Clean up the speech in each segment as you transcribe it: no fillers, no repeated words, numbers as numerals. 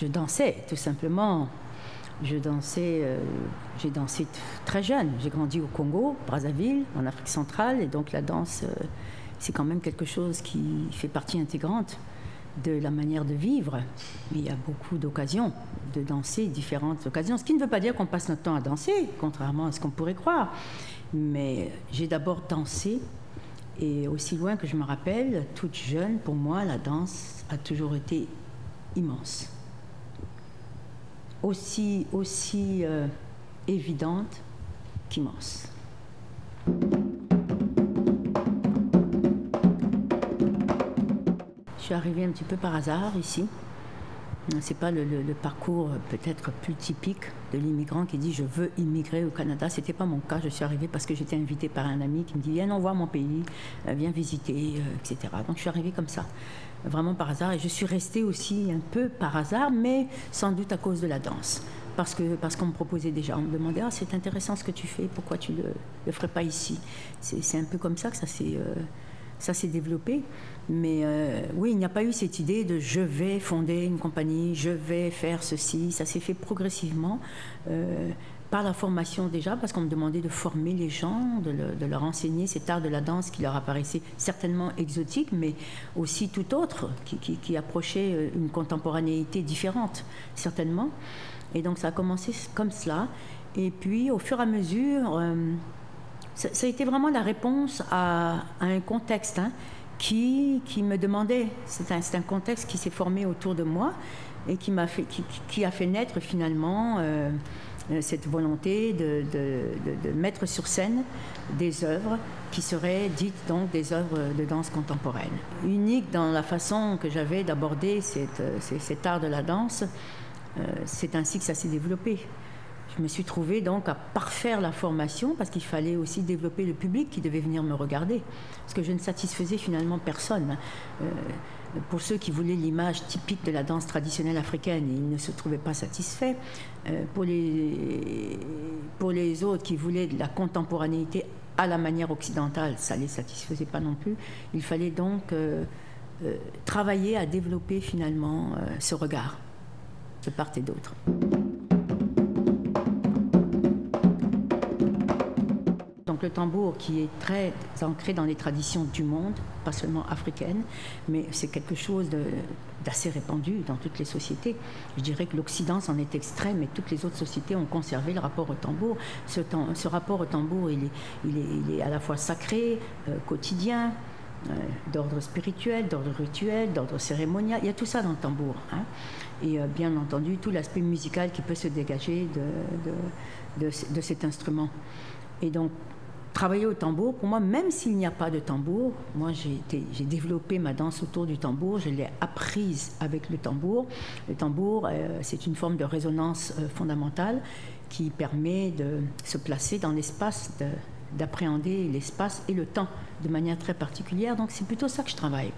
je dansais, tout simplement. J'ai dansé très jeune. J'ai grandi au Congo, Brazzaville, en Afrique centrale, et donc la danse, c'est quand même quelque chose qui fait partie intégrante de la manière de vivre. Il y a beaucoup d'occasions de danser, différentes occasions, ce qui ne veut pas dire qu'on passe notre temps à danser, contrairement à ce qu'on pourrait croire. Mais j'ai d'abord dansé, et aussi loin que je me rappelle, toute jeune, pour moi, la danse a toujours été immense. Aussi évidente qu'immense. Je suis arrivée un petit peu par hasard ici. C'est pas le parcours peut-être plus typique de l'immigrant qui dit je veux immigrer au Canada. C'était pas mon cas. Je suis arrivée parce que j'étais invitée par un ami qui me dit viens voir mon pays, viens visiter, etc. Donc je suis arrivée comme ça, vraiment par hasard. Et je suis restée aussi un peu par hasard, mais sans doute à cause de la danse. Parce qu'on me proposait déjà, on me demandait ah c'est intéressant ce que tu fais, pourquoi tu le ferais pas ici. C'est un peu comme ça que ça s'est développé. Mais oui, il n'y a pas eu cette idée de je vais fonder une compagnie, je vais faire ceci. Ça s'est fait progressivement par la formation déjà, parce qu'on me demandait de former les gens, de leur enseigner cet art de la danse qui leur apparaissait certainement exotique, mais aussi tout autre, qui approchait une contemporanéité différente, certainement. Et donc ça a commencé comme cela. Et puis au fur et à mesure, ça a été vraiment la réponse à un contexte qui me demandait. C'est un contexte qui s'est formé autour de moi et qui a fait naître finalement cette volonté de mettre sur scène des œuvres qui seraient dites donc des œuvres de danse contemporaine. Unique dans la façon que j'avais d'aborder cet art de la danse, c'est ainsi que ça s'est développé. Je me suis trouvée donc à parfaire la formation parce qu'il fallait aussi développer le public qui devait venir me regarder. Parce que je ne satisfaisais finalement personne. Pour ceux qui voulaient l'image typique de la danse traditionnelle africaine, ils ne se trouvaient pas satisfaits. Pour les autres qui voulaient de la contemporanéité à la manière occidentale, ça ne les satisfaisait pas non plus. Il fallait donc travailler à développer finalement ce regard de part et d'autre. Donc le tambour qui est très ancré dans les traditions du monde, pas seulement africaines, mais c'est quelque chose d'assez répandu dans toutes les sociétés. Je dirais que l'Occident s'en est extrait, mais toutes les autres sociétés ont conservé le rapport au tambour. Ce rapport au tambour, il est à la fois sacré, quotidien, d'ordre spirituel, d'ordre rituel, d'ordre cérémonial. Il y a tout ça dans le tambour. Et bien entendu, tout l'aspect musical qui peut se dégager de cet instrument. Et donc, travailler au tambour, pour moi, même s'il n'y a pas de tambour, moi j'ai développé ma danse autour du tambour, je l'ai apprise avec le tambour. Le tambour, c'est une forme de résonance fondamentale qui permet de se placer dans l'espace, d'appréhender l'espace et le temps de manière très particulière. Donc c'est plutôt ça que je travaille.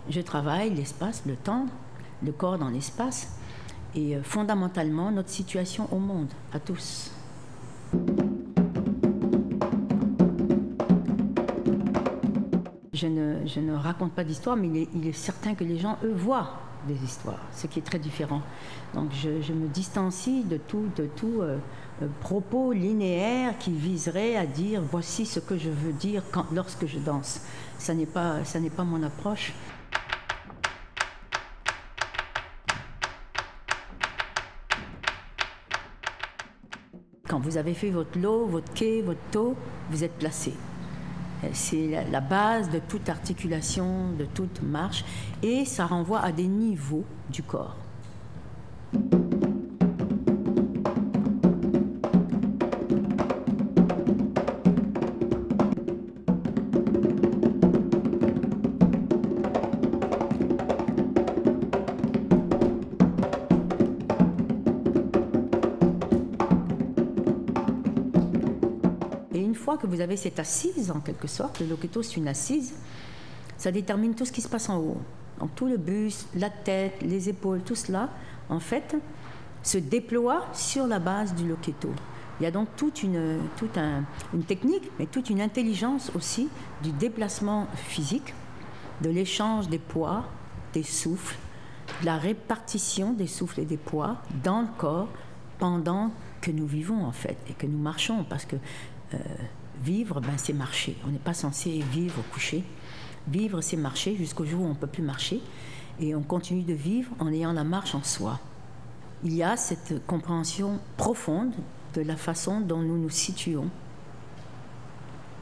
Je travaille l'espace, le temps, le corps dans l'espace et fondamentalement notre situation au monde, à tous. Je ne raconte pas d'histoire, mais il est certain que les gens, eux, voient des histoires, ce qui est très différent. Donc je me distancie de tout propos linéaire qui viserait à dire voici ce que je veux dire lorsque je danse. Ça n'est pas mon approche. Quand vous avez fait votre lo, votre ke, votre to, vous êtes placé. C'est la base de toute articulation, de toute marche, et ça renvoie à des niveaux du corps. Une fois que vous avez cette assise, en quelque sorte, le loketo c'est une assise, ça détermine tout ce qui se passe en haut. Donc tout le buste, la tête, les épaules, tout cela, en fait, se déploie sur la base du loketo. Il y a donc toute une technique, mais toute une intelligence aussi du déplacement physique, de l'échange des poids, des souffles, la répartition des souffles et des poids dans le corps pendant que nous vivons en fait et que nous marchons, parce que vivre, ben, c'est marcher. On n'est pas censé vivre couché. Vivre, c'est marcher jusqu'au jour où on ne peut plus marcher, et on continue de vivre en ayant la marche en soi. Il y a cette compréhension profonde de la façon dont nous nous situons,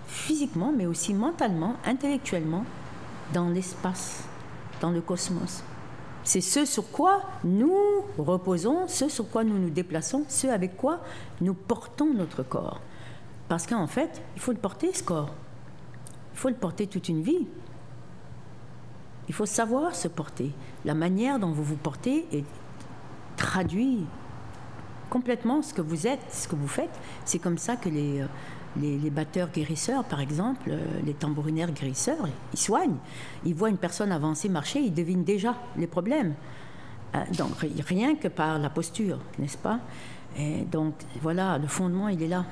physiquement, mais aussi mentalement, intellectuellement, dans l'espace, dans le cosmos. C'est ce sur quoi nous reposons, ce sur quoi nous nous déplaçons, ce avec quoi nous portons notre corps. Parce qu'en fait, il faut le porter, ce corps. Il faut le porter toute une vie. Il faut savoir se porter. La manière dont vous vous portez est traduit complètement ce que vous êtes, ce que vous faites. C'est comme ça que les batteurs guérisseurs, par exemple, les tambourinaires guérisseurs, ils soignent. Ils voient une personne avancer, marcher, ils devinent déjà les problèmes. Donc, rien que par la posture, n'est-ce pas? Et donc, voilà, le fondement, il est là.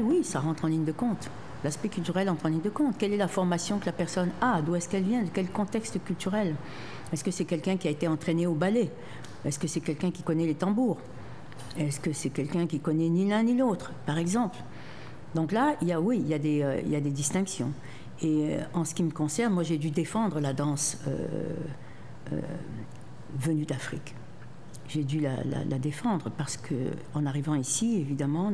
Oui, ça rentre en ligne de compte. L'aspect culturel entre en ligne de compte. Quelle est la formation que la personne a? D'où est-ce qu'elle vient? De quel contexte culturel? Est-ce que c'est quelqu'un qui a été entraîné au ballet? Est-ce que c'est quelqu'un qui connaît les tambours? Est-ce que c'est quelqu'un qui connaît ni l'un ni l'autre, par exemple? Donc là, il y a des distinctions. Et en ce qui me concerne, moi, j'ai dû défendre la danse venue d'Afrique. J'ai dû la défendre parce qu'en arrivant ici, évidemment,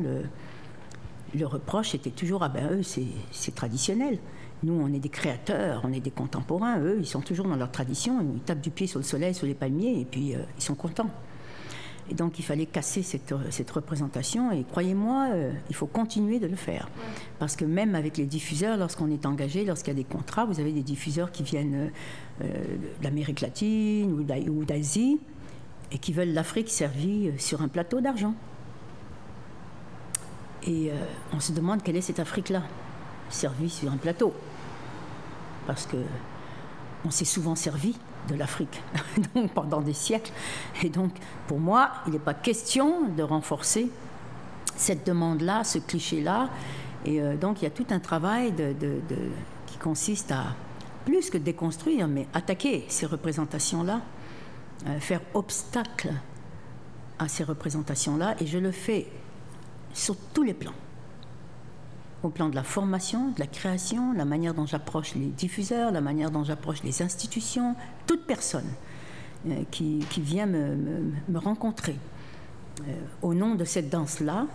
le reproche était toujours « Ah ben eux, c'est traditionnel. Nous, on est des créateurs, on est des contemporains. Eux, ils sont toujours dans leur tradition. Ils tapent du pied sur le soleil, sur les palmiers, et puis ils sont contents. » Et donc, il fallait casser cette représentation. Et croyez-moi, il faut continuer de le faire. Parce que même avec les diffuseurs, lorsqu'on est engagé, lorsqu'il y a des contrats, vous avez des diffuseurs qui viennent d'Amérique latine ou d'Asie et qui veulent l'Afrique servie sur un plateau d'argent. Et on se demande quelle est cette Afrique-là, servie sur un plateau. Parce qu'on s'est souvent servi de l'Afrique donc pendant des siècles. Et donc, pour moi, il n'est pas question de renforcer cette demande-là, ce cliché-là. Et donc, il y a tout un travail qui consiste à, plus que déconstruire, mais attaquer ces représentations-là, faire obstacle à ces représentations-là. Et je le fais sur tous les plans. Au plan de la formation, de la création, la manière dont j'approche les diffuseurs, la manière dont j'approche les institutions, toute personne qui vient me rencontrer. Au nom de cette danse-là,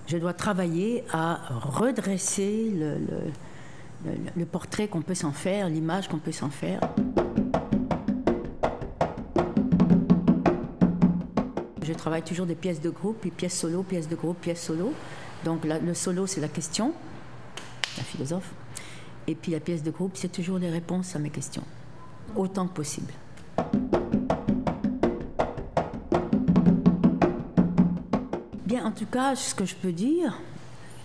je dois travailler à redresser le portrait qu'on peut s'en faire, l'image qu'on peut s'en faire. Je travaille toujours des pièces de groupe, puis pièces solo, pièces de groupe, pièces solo. Donc le solo, c'est la question, la philosophe. Et puis la pièce de groupe, c'est toujours les réponses à mes questions, autant que possible. Bien, en tout cas, ce que je peux dire,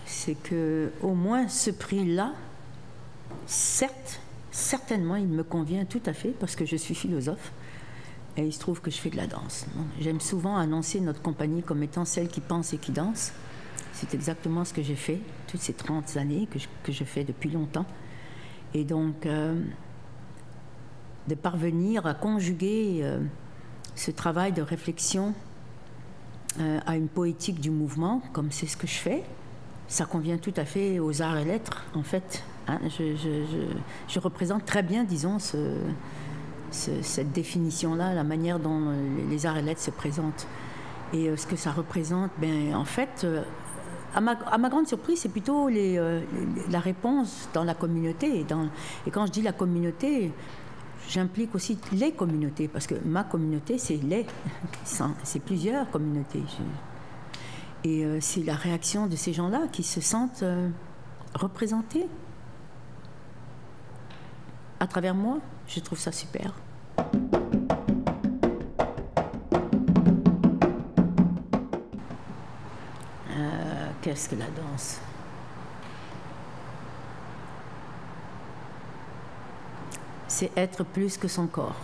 c'est qu'au moins ce prix-là, certes, certainement, il me convient tout à fait, parce que je suis philosophe. Et il se trouve que je fais de la danse. J'aime souvent annoncer notre compagnie comme étant celle qui pense et qui danse. C'est exactement ce que j'ai fait toutes ces 30 années que je fais depuis longtemps. Et donc, de parvenir à conjuguer ce travail de réflexion à une poétique du mouvement, comme c'est ce que je fais, ça convient tout à fait aux arts et lettres, en fait. Hein, je représente très bien, disons, cette définition-là, la manière dont les arts et lettres se présentent. Et ce que ça représente, ben, en fait, à ma grande surprise, c'est plutôt la réponse dans la communauté. Et quand je dis la communauté, j'implique aussi les communautés, parce que ma communauté, c'est plusieurs communautés. Et c'est la réaction de ces gens-là qui se sentent représentés à travers moi. Je trouve ça super. Qu'est-ce que la danse? C'est être plus que son corps.